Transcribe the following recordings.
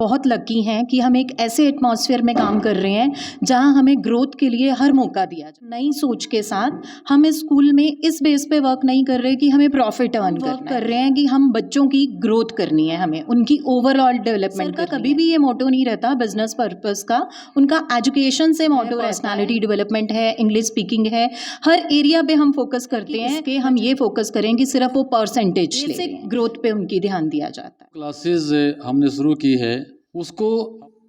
बहुत लकी हैं कि हम एक ऐसे एटमॉस्फेयर में काम कर रहे हैं जहां हमें ग्रोथ के लिए हर मौका दिया जाए। नई सोच के साथ हम इस स्कूल में इस बेस पे वर्क नहीं कर रहे कि हमें प्रॉफिट अर्न करना कर रहे हैं कि हम बच्चों की ग्रोथ करनी है, हमें उनकी ओवरऑल डेवलपमेंट का कभी भी ये मोटो नहीं रहता बिजनेस पर्पस का। उनका एजुकेशन से मोटो, पर्सनालिटी डेवलपमेंट है, इंग्लिश स्पीकिंग है, हर एरिया पे हम फोकस करते हैं कि हम ये फोकस करें कि सिर्फ वो परसेंटेज से ग्रोथ पे उनकी ध्यान दिया जाता है। क्लासेस हमने शुरू की है, उसको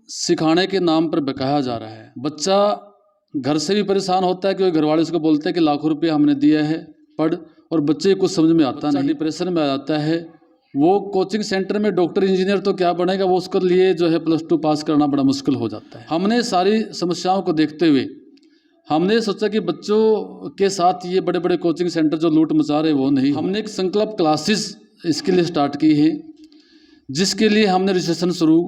सिखाने के नाम पर बकाया जा रहा है। बच्चा घर से भी परेशान होता है कि घर वाले उसको बोलते हैं कि लाखों रुपये हमने दिया है पढ़, और बच्चे कुछ समझ में आता नहीं, डिप्रेशन में आ जाता है। वो कोचिंग सेंटर में डॉक्टर इंजीनियर तो क्या बनेगा, वो उसके लिए जो है +2 पास करना बड़ा मुश्किल हो जाता है। हमने सारी समस्याओं को देखते हुए हमने सोचा कि बच्चों के साथ ये बड़े बड़े कोचिंग सेंटर जो लूट मचा रहे वो नहीं, हमने एक संकल्प क्लासेस इसके लिए स्टार्ट की है, जिसके लिए हमने रजिस्ट्रेशन शुरू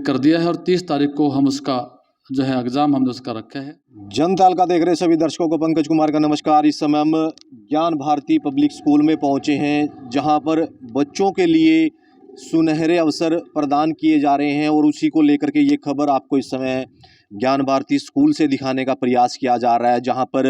कर दिया है और 30 तारीख को हम उसका जो है एग्ज़ाम हमने उसका रखा है। जनता का देख रहे सभी दर्शकों को पंकज कुमार का नमस्कार। इस समय हम ज्ञान भारती पब्लिक स्कूल में पहुंचे हैं, जहां पर बच्चों के लिए सुनहरे अवसर प्रदान किए जा रहे हैं और उसी को लेकर के ये खबर आपको इस समय ज्ञान भारती स्कूल से दिखाने का प्रयास किया जा रहा है, जहां पर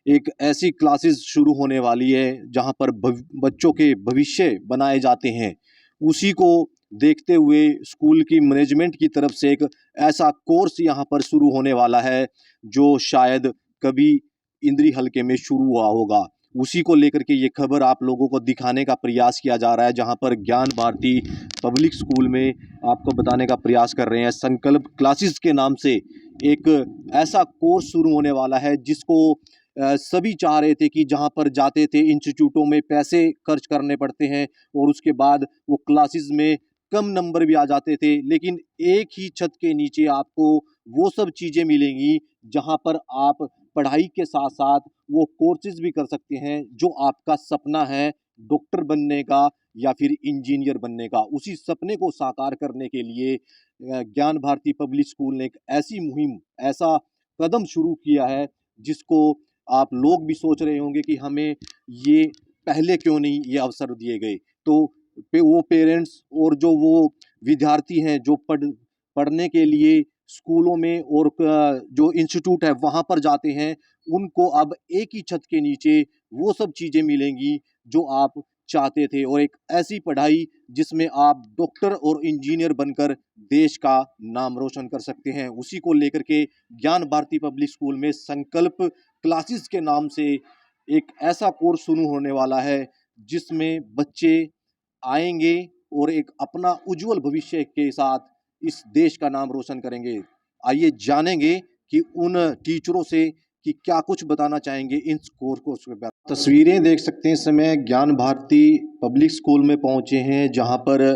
एक ऐसी क्लासेस शुरू होने वाली है जहां पर बच्चों के भविष्य बनाए जाते हैं। उसी को देखते हुए स्कूल की मैनेजमेंट की तरफ से एक ऐसा कोर्स यहाँ पर शुरू होने वाला है जो शायद कभी इंद्री हलके में शुरू हुआ होगा। उसी को लेकर के ये खबर आप लोगों को दिखाने का प्रयास किया जा रहा है, जहाँ पर ज्ञान भारती पब्लिक स्कूल में आपको बताने का प्रयास कर रहे हैं। संकल्प क्लासेस के नाम से एक ऐसा कोर्स शुरू होने वाला है जिसको सभी चाह रहे थे कि जहाँ पर जाते थे इंस्टीट्यूटों में पैसे खर्च करने पड़ते हैं और उसके बाद वो क्लासेस में कम नंबर भी आ जाते थे, लेकिन एक ही छत के नीचे आपको वो सब चीज़ें मिलेंगी जहाँ पर आप पढ़ाई के साथ साथ वो कोर्सेज भी कर सकते हैं जो आपका सपना है डॉक्टर बनने का या फिर इंजीनियर बनने का। उसी सपने को साकार करने के लिए ज्ञान भारती पब्लिक स्कूल ने एक ऐसी मुहिम, ऐसा कदम शुरू किया है जिसको आप लोग भी सोच रहे होंगे कि हमें ये पहले क्यों नहीं ये अवसर दिए गए। तो वो पेरेंट्स और जो वो विद्यार्थी हैं जो पढ़ने के लिए स्कूलों में और जो इंस्टीट्यूट है वहाँ पर जाते हैं, उनको अब एक ही छत के नीचे वो सब चीज़ें मिलेंगी जो आप चाहते थे और एक ऐसी पढ़ाई जिसमें आप डॉक्टर और इंजीनियर बनकर देश का नाम रोशन कर सकते हैं। उसी को लेकर के ज्ञान भारती पब्लिक स्कूल में संकल्प क्लासेस के नाम से एक ऐसा कोर्स शुरू होने वाला है जिसमें बच्चे आएंगे और एक अपना उज्जवल भविष्य के साथ इस देश का नाम रोशन करेंगे। आइए जानेंगे कि उन टीचरों से कि क्या कुछ बताना चाहेंगे इन कोर्स के बारे में। तस्वीरें देख सकते हैं, इस समय ज्ञान भारती पब्लिक स्कूल में पहुंचे हैं जहां पर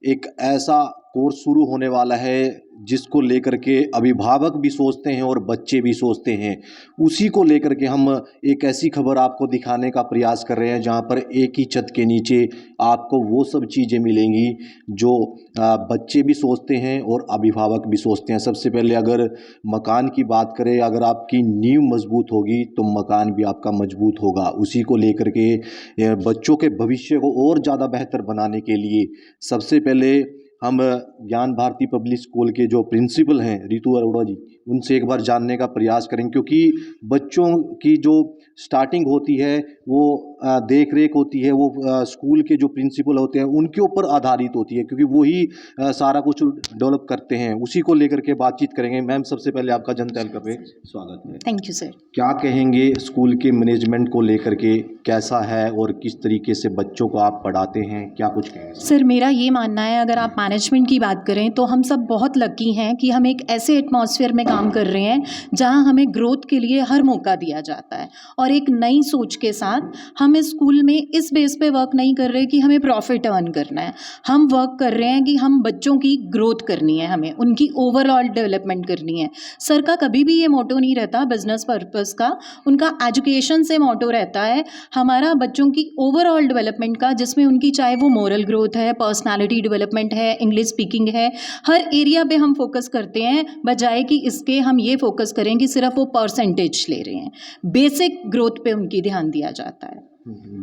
एक ऐसा कोर्स शुरू होने वाला है जिसको लेकर के अभिभावक भी सोचते हैं और बच्चे भी सोचते हैं। उसी को लेकर के हम एक ऐसी खबर आपको दिखाने का प्रयास कर रहे हैं जहां पर एक ही छत के नीचे आपको वो सब चीज़ें मिलेंगी जो बच्चे भी सोचते हैं और अभिभावक भी सोचते हैं। सबसे पहले अगर मकान की बात करें, अगर आपकी नींव मजबूत होगी तो मकान भी आपका मजबूत होगा। उसी को लेकर के बच्चों के भविष्य को और ज़्यादा बेहतर बनाने के लिए सबसे पहले हम ज्ञान भारती पब्लिक स्कूल के जो प्रिंसिपल हैं रितु अरोड़ा जी, उनसे एक बार जानने का प्रयास करेंगे, क्योंकि बच्चों की जो स्टार्टिंग होती है वो देख रेख होती है, वो स्कूल के जो प्रिंसिपल होते हैं उनके ऊपर आधारित होती है, क्योंकि वही सारा कुछ डेवलप करते हैं। उसी को लेकर के बातचीत करेंगे। मैम, सबसे पहले आपका जनता एल पे स्वागत है। Thank you sir. क्या कहेंगे स्कूल के मैनेजमेंट को लेकर के, कैसा है और किस तरीके से बच्चों को आप पढ़ाते हैं, क्या कुछ कहेंगे? सर, मेरा ये मानना है, अगर आप मैनेजमेंट की बात करें तो हम सब बहुत लकी हैं कि हम एक ऐसे एटमॉस्फेयर में काम कर रहे हैं जहां हमें ग्रोथ के लिए हर मौका दिया जाता है और एक नई सोच के साथ हम इस स्कूल में इस बेस पे वर्क नहीं कर रहे कि हमें प्रॉफिट अर्न करना है। हम वर्क कर रहे हैं कि हम बच्चों की ग्रोथ करनी है, हमें उनकी ओवरऑल डेवलपमेंट करनी है। सर का कभी भी ये मोटो नहीं रहता बिजनेस पर्पस का, उनका एजुकेशन से मोटो रहता है हमारा बच्चों की ओवरऑल डेवलपमेंट का, जिसमें उनकी चाहे वो मोरल ग्रोथ है, पर्सनालिटी डेवलपमेंट है, इंग्लिश स्पीकिंग है, हर एरिया पे हम फोकस करते हैं, बजाय कि इसके हम ये फोकस करें कि सिर्फ वो परसेंटेज ले रहे हैं। बेसिक ग्रोथ पे उनकी ध्यान दिया जाता है।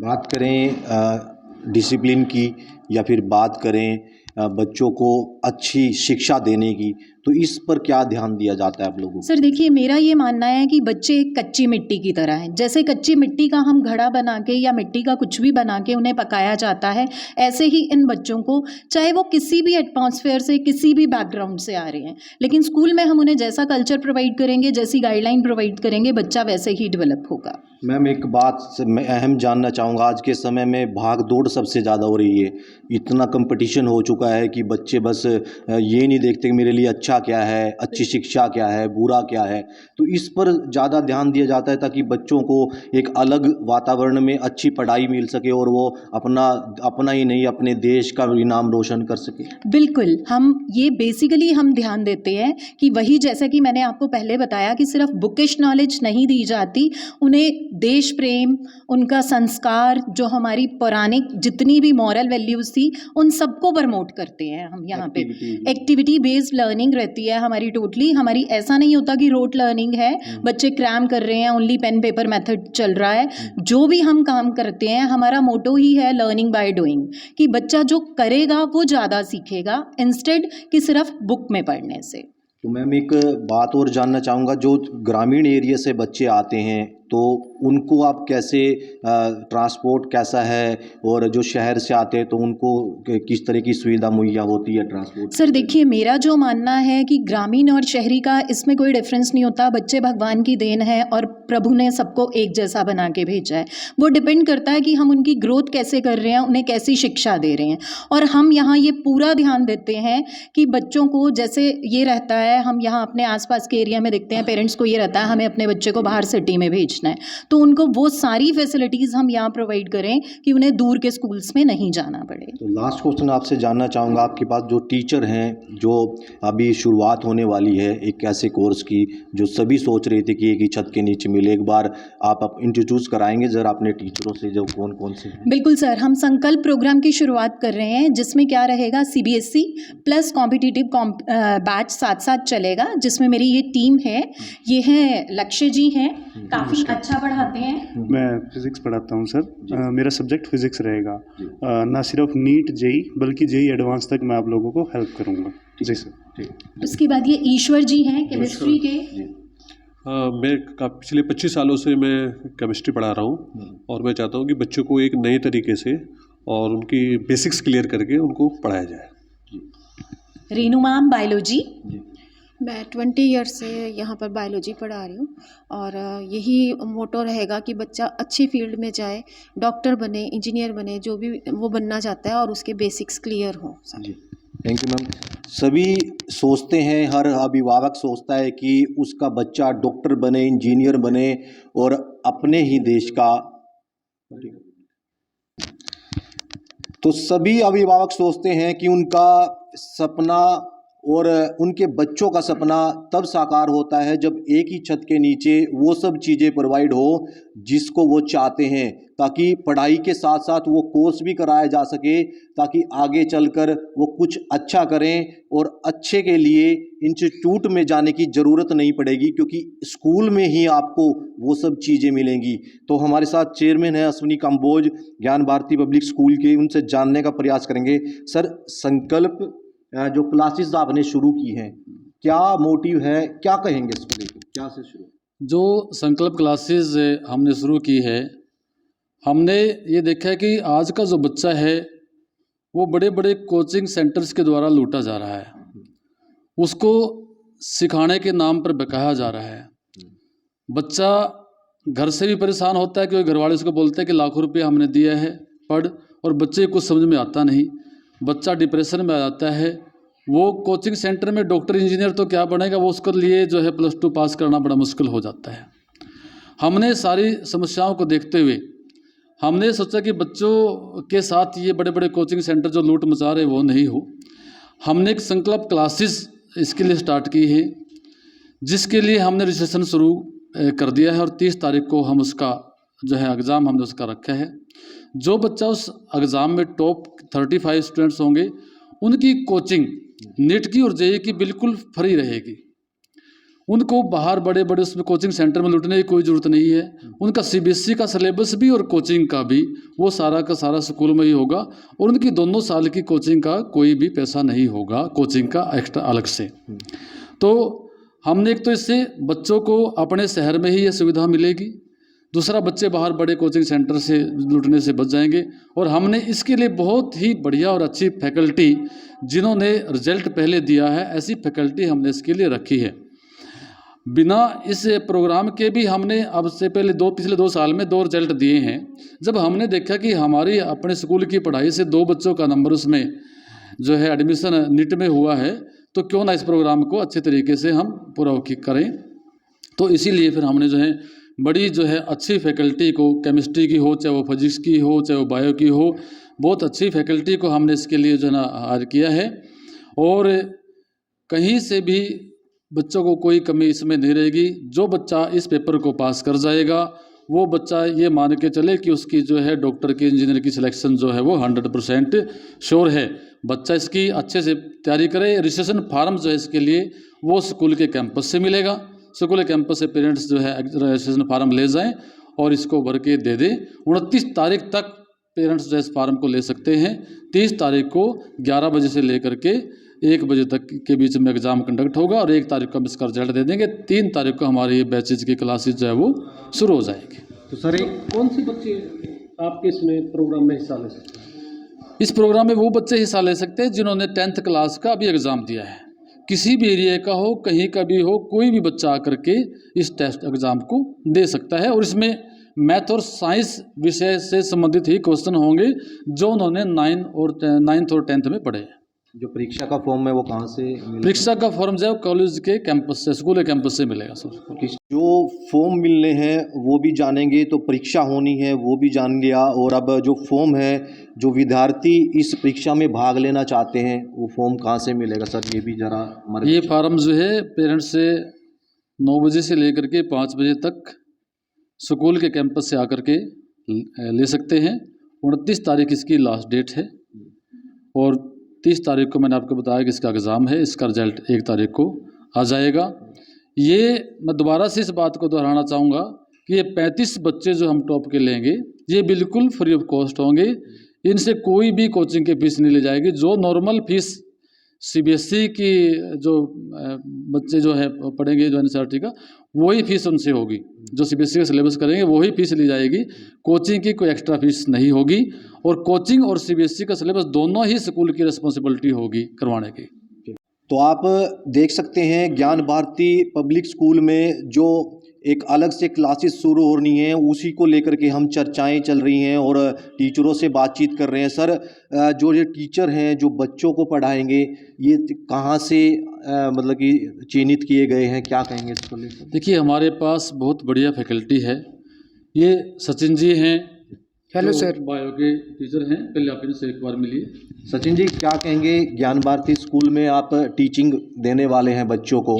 बात करें डिसिप्लिन की या फिर बात करें बच्चों को अच्छी शिक्षा देने की, तो इस पर क्या ध्यान दिया जाता है आप लोगों को? सर देखिए, मेरा ये मानना है कि बच्चे एक कच्ची मिट्टी की तरह हैं। जैसे कच्ची मिट्टी का हम घड़ा बना के या मिट्टी का कुछ भी बना के उन्हें पकाया जाता है, ऐसे ही इन बच्चों को, चाहे वो किसी भी एटमॉस्फेयर से, किसी भी बैकग्राउंड से आ रहे हैं, लेकिन स्कूल में हम उन्हें जैसा कल्चर प्रोवाइड करेंगे, जैसी गाइडलाइन प्रोवाइड करेंगे, बच्चा वैसे ही डेवलप होगा। मैम एक बात मैं अहम जानना चाहूँगा, आज के समय में भाग दौड़ सबसे ज़्यादा हो रही है, इतना कंपटीशन हो चुका है कि बच्चे बस ये नहीं देखते कि मेरे लिए अच्छा क्या है, अच्छी शिक्षा क्या है, बुरा क्या है, तो इस पर ज़्यादा ध्यान दिया जाता है ताकि बच्चों को एक अलग वातावरण में अच्छी पढ़ाई मिल सके और वो अपना ही नहीं अपने देश का भी नाम रोशन कर सके। बिल्कुल, हम ये बेसिकली हम ध्यान देते हैं कि वही, जैसा कि मैंने आपको पहले बताया कि सिर्फ बुकिश नॉलेज नहीं दी जाती, उन्हें देश प्रेम, उनका संस्कार, जो हमारी पौराणिक जितनी भी मॉरल वैल्यूज़ थी, उन सबको प्रमोट करते हैं हम यहाँ पे। एक्टिविटी बेस्ड लर्निंग रहती है हमारी टोटली। हमारी ऐसा नहीं होता कि रोट लर्निंग है, बच्चे क्रैम कर रहे हैं, ओनली पेन पेपर मेथड चल रहा है। जो भी हम काम करते हैं, हमारा मोटो ही है लर्निंग बाय डूइंग, कि बच्चा जो करेगा वो ज़्यादा सीखेगा इंस्टेड कि सिर्फ बुक में पढ़ने से। तो मैम एक बात और जानना चाहूँगा, जो ग्रामीण एरिया से बच्चे आते हैं तो उनको आप कैसे ट्रांसपोर्ट कैसा है, और जो शहर से आते हैं तो उनको किस तरह की सुविधा मुहैया होती है ट्रांसपोर्ट? सर देखिए, मेरा जो मानना है कि ग्रामीण और शहरी का इसमें कोई डिफरेंस नहीं होता। बच्चे भगवान की देन है और प्रभु ने सबको एक जैसा बना के भेजा है। वो डिपेंड करता है कि हम उनकी ग्रोथ कैसे कर रहे हैं, उन्हें कैसी शिक्षा दे रहे हैं। और हम यहाँ ये पूरा ध्यान देते हैं कि बच्चों को, जैसे ये रहता है, हम यहाँ अपने आसपास के एरिया में देखते हैं, पेरेंट्स को ये रहता है हमें अपने बच्चे को बाहर सिटी में भेजना है, तो उनको वो सारी फैसिलिटीज़ हम यहाँ प्रोवाइड करें कि उन्हें दूर के स्कूल्स में नहीं जाना पड़े। तो लास्ट क्वेश्चन आपसे जानना चाहूँगा, आपके पास जो टीचर हैं, जो अभी शुरुआत होने वाली है एक ऐसे कोर्स की जो सभी सोच रहे थे कि एक ही छत के नीचे मिले, एक बार आप इंट्रोड्यूस कराएंगे ज़रा अपने टीचरों से, जो कौन कौन से हैं? बिल्कुल सर, हम संकल्प प्रोग्राम की शुरुआत कर रहे हैं, जिसमें क्या रहेगा, CBSE प्लस कॉम्पिटिटिव बैच साथ साथ चलेगा, जिसमें मेरी ये टीम है। ये हैं लक्ष्य जी हैं, काफ़ी अच्छा पढ़ाते हैं। मैं फिज़िक्स पढ़ाता हूँ सर। मेरा सब्जेक्ट फिज़िक्स रहेगा। ना सिर्फ नीट जेई बल्कि जेई एडवांस तक मैं आप लोगों को हेल्प करूँगा। जी सर। उसके बाद ये ईश्वर जी हैं केमिस्ट्री के। मैं पिछले 25 सालों से मैं केमिस्ट्री पढ़ा रहा हूँ, और मैं चाहता हूँ कि बच्चों को एक नए तरीके से और उनकी बेसिक्स क्लियर करके उनको पढ़ाया जाए। Renu ma'am biology. मैं 20 ईयर्स से यहाँ पर बायोलॉजी पढ़ा रही हूँ, और यही मोटो रहेगा कि बच्चा अच्छी फील्ड में जाए, डॉक्टर बने, इंजीनियर बने, जो भी वो बनना चाहता है, और उसके बेसिक्स क्लियर हों। जी, थैंक यू मैम। सभी सोचते हैं, हर अभिभावक सोचता है कि उसका बच्चा डॉक्टर बने, इंजीनियर बने और अपने ही देश का, तो सभी अभिभावक सोचते हैं कि उनका सपना और उनके बच्चों का सपना तब साकार होता है जब एक ही छत के नीचे वो सब चीज़ें प्रोवाइड हो जिसको वो चाहते हैं, ताकि पढ़ाई के साथ साथ वो कोर्स भी कराया जा सके, ताकि आगे चलकर वो कुछ अच्छा करें और अच्छे के लिए इंस्टीट्यूट में जाने की ज़रूरत नहीं पड़ेगी, क्योंकि स्कूल में ही आपको वो सब चीज़ें मिलेंगी। तो हमारे साथ चेयरमैन है अश्विनी कंबोज, ज्ञान भारती पब्लिक स्कूल के, उनसे जानने का प्रयास करेंगे। सर, संकल्प जो क्लासेस आपने शुरू की हैं, क्या मोटिव है, क्या कहेंगे इसको लेकर, क्या से शुरू? जो संकल्प क्लासेस हमने शुरू की है, हमने ये देखा है कि आज का जो बच्चा है वो बड़े बड़े कोचिंग सेंटर्स के द्वारा लूटा जा रहा है, उसको सिखाने के नाम पर बकाया जा रहा है। बच्चा घर से भी परेशान होता है कि घर वाले उसको बोलते हैं कि लाखों रुपये हमने दिया है, पढ़, और बच्चे को कुछ समझ में आता नहीं, बच्चा डिप्रेशन में आ जाता है। वो कोचिंग सेंटर में डॉक्टर इंजीनियर तो क्या बनेगा, वो उसके लिए जो है +2 पास करना बड़ा मुश्किल हो जाता है। हमने सारी समस्याओं को देखते हुए हमने सोचा कि बच्चों के साथ ये बड़े बड़े कोचिंग सेंटर जो लूट मचा रहे वो नहीं हो। हमने एक संकल्प क्लासेस इसके लिए स्टार्ट की है, जिसके लिए हमने रजिस्ट्रेशन शुरू कर दिया है, और 30 तारीख को हम उसका जो है एग्ज़ाम हमने उसका रखा है। जो बच्चा उस एग्ज़ाम में टॉप 35 स्टूडेंट्स होंगे, उनकी कोचिंग नीट की और जेईई की बिल्कुल फ्री रहेगी। उनको बाहर बड़े बड़े उसमें कोचिंग सेंटर में लुटने की कोई ज़रूरत नहीं है। उनका सीबीएसई का सिलेबस भी और कोचिंग का भी वो सारा का सारा स्कूल में ही होगा, और उनकी दोनों साल की कोचिंग का कोई भी पैसा नहीं होगा कोचिंग का एक्स्ट्रा अलग से। तो हमने एक तो इससे बच्चों को अपने शहर में ही ये सुविधा मिलेगी, दूसरा बच्चे बाहर बड़े कोचिंग सेंटर से लुटने से बच जाएंगे, और हमने इसके लिए बहुत ही बढ़िया और अच्छी फैकल्टी जिन्होंने रिजल्ट पहले दिया है ऐसी फैकल्टी हमने इसके लिए रखी है। बिना इस प्रोग्राम के भी हमने अब से पहले पिछले 2 साल में 2 रिजल्ट दिए हैं। जब हमने देखा कि हमारी अपने स्कूल की पढ़ाई से 2 बच्चों का नंबर उसमें जो है एडमिशन नीट में हुआ है, तो क्यों ना इस प्रोग्राम को अच्छे तरीके से हम पूरा करें। तो इसीलिए फिर हमने जो है बड़ी जो है अच्छी फैकल्टी को, केमिस्ट्री की हो, चाहे वो फिजिक्स की हो, चाहे वो बायो की हो, बहुत अच्छी फैकल्टी को हमने इसके लिए जो है ना हायर किया है। और कहीं से भी बच्चों को कोई कमी इसमें नहीं रहेगी। जो बच्चा इस पेपर को पास कर जाएगा वो बच्चा ये मान के चले कि उसकी जो है डॉक्टर की, इंजीनियर की सिलेक्शन जो है वो 100% श्योर है। बच्चा इसकी अच्छे से तैयारी करे। रजिस्ट्रेशन फार्म जो है इसके लिए वो स्कूल के कैंपस से मिलेगा। स्कूल के कैंपस से पेरेंट्स जो है रजिस्ट्रेशन फार्म ले जाएं और इसको भर के दे दें। 29 तारीख तक पेरेंट्स जो है इस फार्म को ले सकते हैं। 30 तारीख को 11 बजे से लेकर के 1 बजे तक के बीच में एग्ज़ाम कंडक्ट होगा और 1 तारीख को हम इसका रिजल्ट दे देंगे। 3 तारीख को हमारी ये बैचेज की क्लासेज जो है वो शुरू हो जाएगी। तो सर कौन सी बच्चे आपके इसमें प्रोग्राम में हिस्सा ले सकते हैं? इस प्रोग्राम में वो बच्चे हिस्सा ले सकते हैं जिन्होंने 10th क्लास का अभी एग्ज़ाम दिया है। किसी भी एरिया का हो, कहीं का भी हो, कोई भी बच्चा आकर के इस टेस्ट एग्ज़ाम को दे सकता है। और इसमें मैथ और साइंस विषय से संबंधित ही क्वेश्चन होंगे जो उन्होंने 9th और 10th में पढ़े हैं। जो परीक्षा का फॉर्म है वो कहाँ से मिलेगा? परीक्षा का फॉर्म जो है कॉलेज के कैंपस से, स्कूल के कैंपस से मिलेगा सर। जो फॉर्म मिलने हैं वो भी जानेंगे, तो परीक्षा होनी है वो भी जान लिया। और अब जो फॉर्म है, जो विद्यार्थी इस परीक्षा में भाग लेना चाहते हैं वो फॉर्म कहाँ से मिलेगा सर, ये भी जरा हमारे। ये फार्म जो है पेरेंट्स से 9 बजे से लेकर के 5 बजे तक स्कूल के कैंपस से आकर के ले सकते हैं। 29 तारीख इसकी लास्ट डेट है और 30 तारीख को मैंने आपको बताया कि इसका एग्ज़ाम है। इसका रिजल्ट 1 तारीख को आ जाएगा। ये मैं दोबारा से इस बात को दोहराना चाहूँगा कि ये 35 बच्चे जो हम टॉप के लेंगे ये बिल्कुल फ्री ऑफ कॉस्ट होंगे। इनसे कोई भी कोचिंग की फीस नहीं ली जाएगी। जो नॉर्मल फीस सीबीएसई की जो बच्चे जो है पढ़ेंगे, जो एनसीईआरटी का, वही फीस उनसे होगी। जो सीबीएसई का सिलेबस करेंगे वही फीस ली जाएगी। कोचिंग की कोई एक्स्ट्रा फीस नहीं होगी और कोचिंग और सीबीएसई का सिलेबस दोनों ही स्कूल की रिस्पॉन्सिबिलिटी होगी करवाने की। तो आप देख सकते हैं ज्ञान भारती पब्लिक स्कूल में जो एक अलग से क्लासेस शुरू हो रही हैं उसी को लेकर के हम चर्चाएं चल रही हैं और टीचरों से बातचीत कर रहे हैं। सर, जो ये टीचर हैं जो बच्चों को पढ़ाएंगे ये कहाँ से मतलब कि चयनित किए गए हैं, क्या कहेंगे इसको लेकर? देखिए, हमारे पास बहुत बढ़िया फैकल्टी है। ये सचिन जी हैं, हेलो सर। बायो के टीचर हैं। पहले आप इनसे एक बार मिलिए। सचिन जी, क्या कहेंगे, ज्ञान भारती स्कूल में आप टीचिंग देने वाले हैं बच्चों को,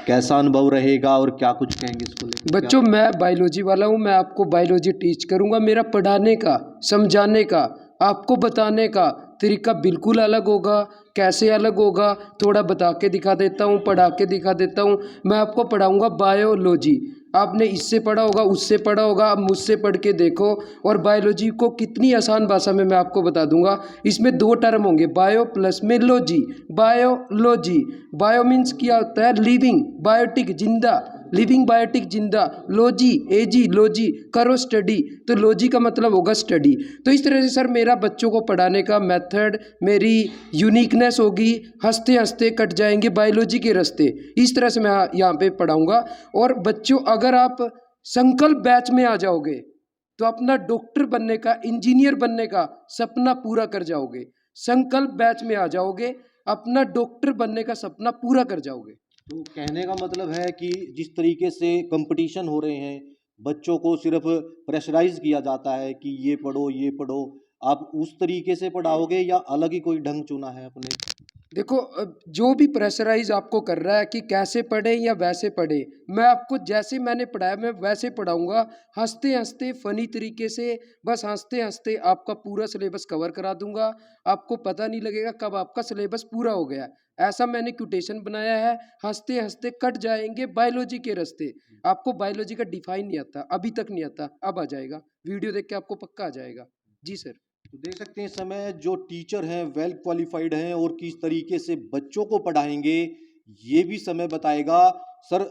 कैसा अनुभव रहेगा और क्या कुछ कहेंगे इसको लेकर? बच्चों, मैं बायोलॉजी वाला हूँ। मैं आपको बायोलॉजी टीच करूँगा। मेरा पढ़ाने का, समझाने का, आपको बताने का तरीका बिल्कुल अलग होगा। कैसे अलग होगा, थोड़ा बता के दिखा देता हूँ, पढ़ा के दिखा देता हूँ। मैं आपको पढ़ाऊँगा बायोलॉजी। आपने इससे पढ़ा होगा, उससे पढ़ा होगा, आप मुझसे पढ़ के देखो। और बायोलॉजी को कितनी आसान भाषा में मैं आपको बता दूंगा। इसमें 2 टर्म होंगे, बायो प्लस में लॉजी। बायोलॉजी, बायो मीन्स क्या होता है, लिविंग, बायोटिक जिंदा, लिविंग बायोटिक जिंदा, लॉजी एजी, लॉजी करो स्टडी, तो लॉजी का मतलब होगा स्टडी। तो इस तरह से सर मेरा बच्चों को पढ़ाने का मेथड, मेरी यूनिकनेस होगी। हंसते हंसते कट जाएंगे बायोलॉजी के रास्ते। इस तरह से मैं यहाँ पे पढ़ाऊँगा। और बच्चों, अगर आप संकल्प बैच में आ जाओगे तो अपना डॉक्टर बनने का, इंजीनियर बनने का सपना पूरा कर जाओगे। संकल्प बैच में आ जाओगे, अपना डॉक्टर बनने का सपना पूरा कर जाओगे। तो कहने का मतलब है कि जिस तरीके से कंपटीशन हो रहे हैं, बच्चों को सिर्फ प्रेशराइज किया जाता है कि ये पढ़ो ये पढ़ो, आप उस तरीके से पढ़ाओगे या अलग ही कोई ढंग चुना है अपने? देखो, जो भी प्रेशराइज आपको कर रहा है कि कैसे पढ़े या वैसे पढ़े, मैं आपको जैसे मैंने पढ़ाया मैं वैसे पढ़ाऊंगा। हंसते हंसते फनी तरीके से, बस हंसते हंसते आपका पूरा सिलेबस कवर करा दूंगा। आपको पता नहीं लगेगा कब आपका सिलेबस पूरा हो गया। ऐसा मैंने क्यूटेशन बनाया है, हंसते हंसते कट जाएंगे बायोलॉजी के रास्ते। आपको बायोलॉजी का डिफाइन नहीं आता, अभी तक नहीं आता, अब आ जाएगा, वीडियो देख के आपको पक्का आ जाएगा। जी सर। तो देख सकते हैं इस समय जो टीचर हैं वेल क्वालिफाइड हैं और किस तरीके से बच्चों को पढ़ाएंगे ये भी समय बताएगा। सर,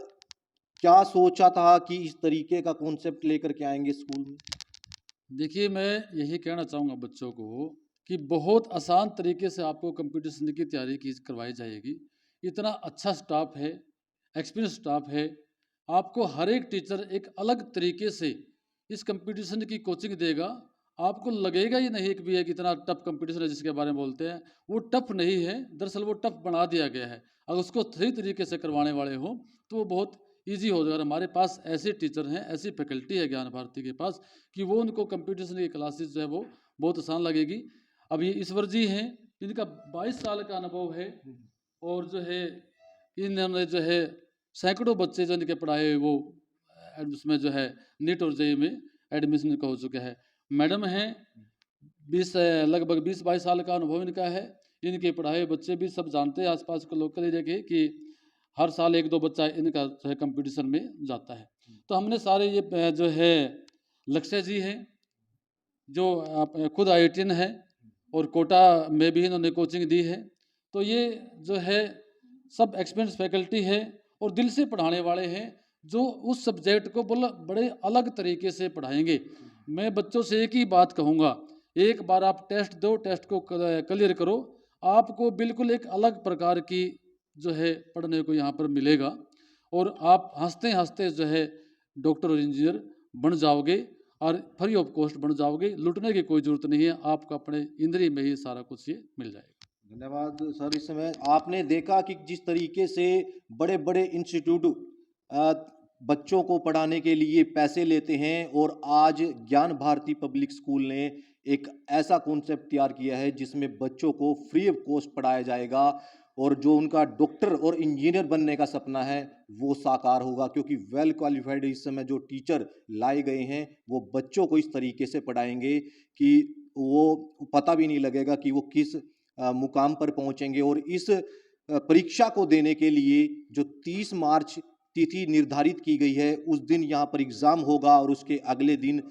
क्या सोचा था कि इस तरीके का कॉन्सेप्ट लेकर के आएंगे स्कूल में? देखिए, मैं यही कहना चाहूँगा बच्चों को कि बहुत आसान तरीके से आपको कंपटीशन की तैयारी की करवाई जाएगी। इतना अच्छा स्टाफ है, एक्सपीरियंस स्टाफ है। आपको हर एक टीचर एक अलग तरीके से इस कंपटीशन की कोचिंग देगा। आपको लगेगा ही नहीं कि भी एक इतना टफ कंपटीशन है जिसके बारे में बोलते हैं, वो टफ नहीं है। दरअसल वो टफ बना दिया गया है। अगर उसको सही तरीके से करवाने वाले हों तो वो बहुत ईजी हो जाएगा। और हमारे पास ऐसे टीचर हैं, ऐसी फैकल्टी है ज्ञान भारती के पास कि वो उनको कंपटीशन की क्लासेस जो है वो बहुत आसान लगेगी। अब ये ईश्वर जी हैं, इनका 22 साल का अनुभव है और जो है इन्होंने जो है सैकड़ों बच्चे जो इनके पढ़ाए वो उसमें जो है नीट और जेईई में एडमिशन का हो चुका है। मैडम हैं, 20 लगभग 20-22 साल का अनुभव इनका है। इनके पढ़ाए बच्चे भी सब जानते हैं, आसपास के लोकल एरिया के, कि हर साल 1-2 बच्चा इनका जो है कंपटीशन में जाता है। तो हमने सारे ये जो है लक्ष्य जी हैं जो खुद IITian है और कोटा में भी इन्होंने कोचिंग दी है। तो ये जो है सब एक्सपीरियंस फैकल्टी है और दिल से पढ़ाने वाले हैं जो उस सब्जेक्ट को बड़े अलग तरीके से पढ़ाएंगे। मैं बच्चों से एक ही बात कहूँगा, एक बार आप टेस्ट दो, टेस्ट को क्लियर करो, आपको बिल्कुल एक अलग प्रकार की जो है पढ़ने को यहाँ पर मिलेगा और आप हंसते हंसते जो है डॉक्टर और इंजीनियर बन जाओगे और फ्री ऑफ कॉस्ट बन जाओगे। लुटने की कोई ज़रूरत नहीं है, आपको अपने इंद्रिय में ही सारा कुछ ये मिल जाएगा। धन्यवाद सर। इस समय आपने देखा कि जिस तरीके से बड़े बड़े इंस्टीट्यूट बच्चों को पढ़ाने के लिए पैसे लेते हैं और आज ज्ञान भारती पब्लिक स्कूल ने एक ऐसा कॉन्सेप्ट तैयार किया है जिसमें बच्चों को फ्री ऑफ कॉस्ट पढ़ाया जाएगा और जो उनका डॉक्टर और इंजीनियर बनने का सपना है वो साकार होगा, क्योंकि वेल क्वालिफाइड इस समय जो टीचर लाए गए हैं वो बच्चों को इस तरीके से पढ़ाएंगे कि वो पता भी नहीं लगेगा कि वो किस मुकाम पर पहुंचेंगे। और इस परीक्षा को देने के लिए जो 30 मार्च तिथि निर्धारित की गई है उस दिन यहाँ पर एग्ज़ाम होगा और उसके अगले दिन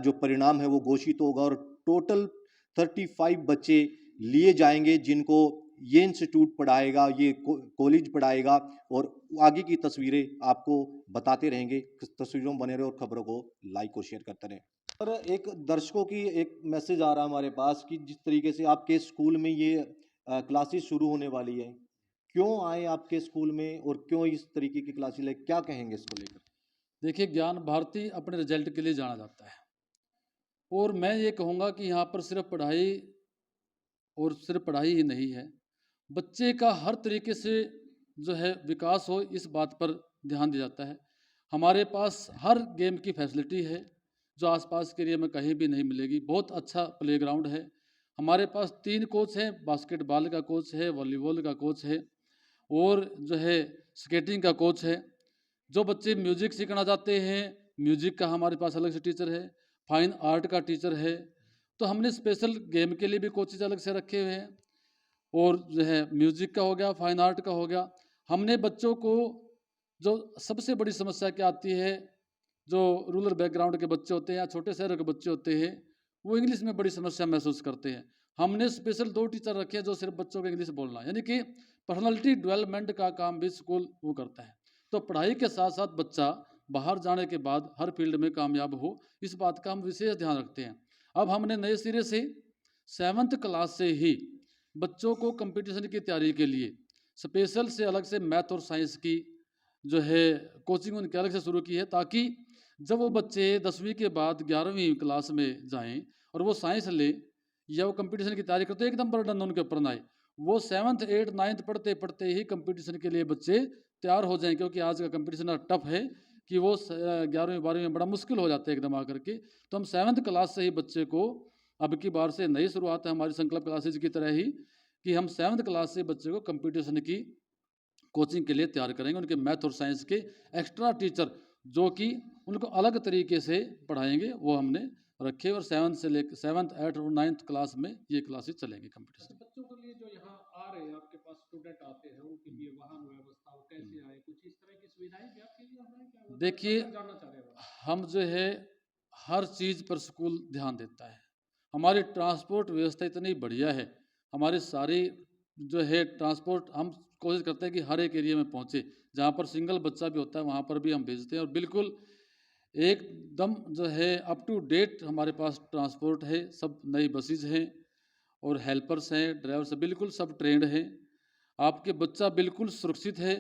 जो परिणाम है वो घोषित होगा और टोटल 35 बच्चे लिए जाएंगे जिनको ये इंस्टीट्यूट पढ़ाएगा, ये कॉलेज पढ़ाएगा और आगे की तस्वीरें आपको बताते रहेंगे। तस्वीरों में बने रहे और खबरों को लाइक और शेयर करते रहें। और एक दर्शकों की एक मैसेज आ रहा है हमारे पास कि जिस तरीके से आपके स्कूल में ये क्लासेस शुरू होने वाली है, क्यों आए आपके स्कूल में और क्यों इस तरीके की क्लासेस ले, क्या कहेंगे इसको लेकर? देखिए, ज्ञान भारती अपने रिजल्ट के लिए जाना जाता है और मैं ये कहूँगा कि यहाँ पर सिर्फ पढ़ाई ही नहीं है, बच्चे का हर तरीके से जो है विकास हो इस बात पर ध्यान दिया जाता है। हमारे पास हर गेम की फैसिलिटी है जो आसपास के एरिया में कहीं भी नहीं मिलेगी। बहुत अच्छा प्लेग्राउंड है। हमारे पास 3 कोच हैं, बास्केटबॉल का कोच है, वॉलीबॉल का कोच है और जो है स्केटिंग का कोच है। जो बच्चे म्यूजिक सीखना चाहते हैं, म्यूजिक का हमारे पास अलग से टीचर है, फाइन आर्ट का टीचर है। तो हमने स्पेशल गेम के लिए भी कोचेज अलग से रखे हुए हैं और जो है म्यूजिक का हो गया, फाइन आर्ट का हो गया। हमने बच्चों को जो सबसे बड़ी समस्या क्या आती है, जो रूरल बैकग्राउंड के बच्चे होते हैं या छोटे शहरों के बच्चे होते हैं, वो इंग्लिश में बड़ी समस्या महसूस करते हैं। हमने स्पेशल 2 टीचर रखे हैं जो सिर्फ बच्चों को इंग्लिश बोलना, यानी कि पर्सनालिटी डेवलपमेंट का काम भी स्कूल वो करता है। तो पढ़ाई के साथ साथ बच्चा बाहर जाने के बाद हर फील्ड में कामयाब हो, इस बात का हम विशेष ध्यान रखते हैं। अब हमने नए सिरे से 7th क्लास से ही बच्चों को कंपटीशन की तैयारी के लिए स्पेशल से अलग से मैथ और साइंस की जो है कोचिंग उनके अलग से शुरू की है, ताकि जब वो बच्चे 10वीं के बाद 11वीं क्लास में जाएं और वो साइंस ले या वो कंपटीशन की तैयारी करते एकदम बर्डन उनके ऊपर ना आए। वो 7th 8th 9th पढ़ते पढ़ते ही कंपटीशन के लिए बच्चे तैयार हो जाएं, क्योंकि आज का कंपटीशन टफ है कि वो 11वीं 12वीं में बड़ा मुश्किल हो जाता है एकदम आकर के। तो हम 7th क्लास से ही बच्चे को, अब की बार से नई शुरुआत है हमारी संकल्प क्लासेज की तरह ही, कि हम 7th क्लास से बच्चे को कंपटीशन की कोचिंग के लिए तैयार करेंगे। उनके मैथ और साइंस के एक्स्ट्रा टीचर जो कि उनको अलग तरीके से पढ़ाएंगे वो हमने रखे और 7th से लेकर 7th 8th और 9th क्लास में ये क्लासेस चलेंगे कंपटीशन। बच्चों के लिए जो यहाँ आ रहे हैं आपके पास स्टूडेंट आते हैं उनके लिए वाहन व्यवस्था वो कैसे आए, कुछ इस तरह की सुविधाएं भी आपके लिए हमें क्या वो देखिए जानना चाह रहे हैं। हम जो है हर चीज़ पर स्कूल ध्यान देता है। हमारी ट्रांसपोर्ट व्यवस्था इतनी बढ़िया है, हमारी सारी जो है ट्रांसपोर्ट हम कोशिश करते हैं कि हर एक एरिया में पहुँचे, जहाँ पर सिंगल बच्चा भी होता है वहाँ पर भी हम भेजते हैं और बिल्कुल एकदम जो है अप टू डेट हमारे पास ट्रांसपोर्ट है, सब नई बसेज हैं और हेल्पर्स हैं, ड्राइवर्स बिल्कुल सब ट्रेंड हैं। आपके बच्चा बिल्कुल सुरक्षित है।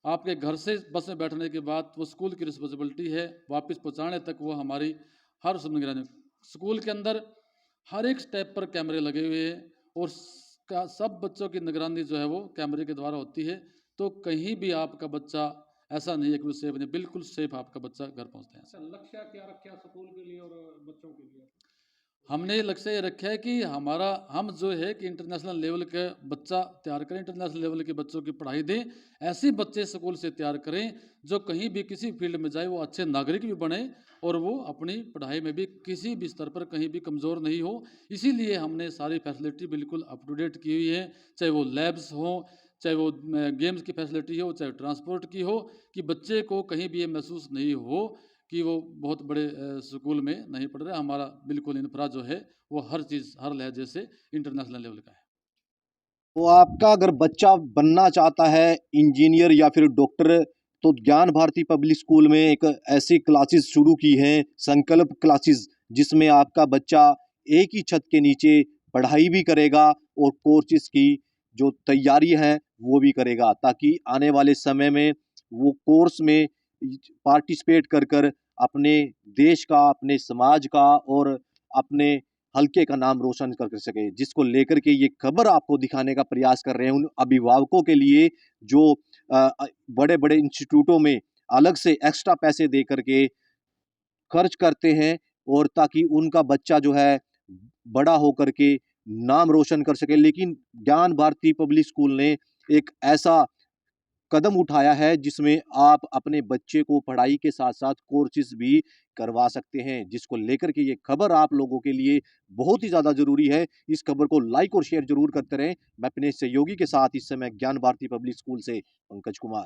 आपके घर से बस में बैठने के बाद वो स्कूल की रिस्पॉन्सिबिलिटी है, वापस पहुंचाने तक वो हमारी हर सुबह निगरानी। स्कूल के अंदर हर एक स्टेप पर कैमरे लगे हुए हैं और सब बच्चों की निगरानी जो है वो कैमरे के द्वारा होती है, तो कहीं भी आपका बच्चा ऐसा नहीं है कि वो सेफ नहीं, बिल्कुल सेफ आपका बच्चा घर पहुंचते हैं। अच्छा, लक्ष्य क्या रखा स्कूल के लिए और बच्चों के लिए? हमने लक्ष्य ये रखा है कि हम जो है कि इंटरनेशनल लेवल के बच्चा तैयार करें, इंटरनेशनल लेवल के बच्चों की पढ़ाई दें, ऐसे बच्चे स्कूल से तैयार करें जो कहीं भी किसी फील्ड में जाए वो अच्छे नागरिक भी बने और वो अपनी पढ़ाई में भी किसी भी स्तर पर कहीं भी कमज़ोर नहीं हो। इसीलिए हमने सारी फैसिलिटी बिल्कुल अप टू डेट की हुई है, चाहे वो लैब्स हों, चाहे वो गेम्स की फैसिलिटी हो, चाहे ट्रांसपोर्ट की हो, कि बच्चे को कहीं भी ये महसूस नहीं हो कि वो बहुत बड़े स्कूल में नहीं पढ़ रहे। हमारा बिल्कुल इंफ्रा जो है वो हर चीज़ हर लहजे से इंटरनेशनल लेवल का है। तो आपका अगर बच्चा बनना चाहता है इंजीनियर या फिर डॉक्टर, तो ज्ञान भारती पब्लिक स्कूल में एक ऐसी क्लासेस शुरू की हैं, संकल्प क्लासेस, जिसमें आपका बच्चा एक ही छत के नीचे पढ़ाई भी करेगा और कोर्सेज की जो तैयारी है वो भी करेगा, ताकि आने वाले समय में वो कोर्स में पार्टिसिपेट कर कर अपने देश का, अपने समाज का और अपने हल्के का नाम रोशन कर सके। जिसको लेकर के ये खबर आपको दिखाने का प्रयास कर रहे हैं उन अभिभावकों के लिए जो बड़े बड़े इंस्टीट्यूटों में अलग से एक्स्ट्रा पैसे दे करके खर्च करते हैं, और ताकि उनका बच्चा जो है बड़ा होकर के नाम रोशन कर सके। लेकिन ज्ञान भारती पब्लिक स्कूल ने एक ऐसा कदम उठाया है जिसमें आप अपने बच्चे को पढ़ाई के साथ साथ कोर्सेज भी करवा सकते हैं, जिसको लेकर के ये खबर आप लोगों के लिए बहुत ही ज़्यादा ज़रूरी है। इस खबर को लाइक और शेयर जरूर करते रहें। मैं अपने सहयोगी के साथ इस समय ज्ञान भारती पब्लिक स्कूल से पंकज कुमार।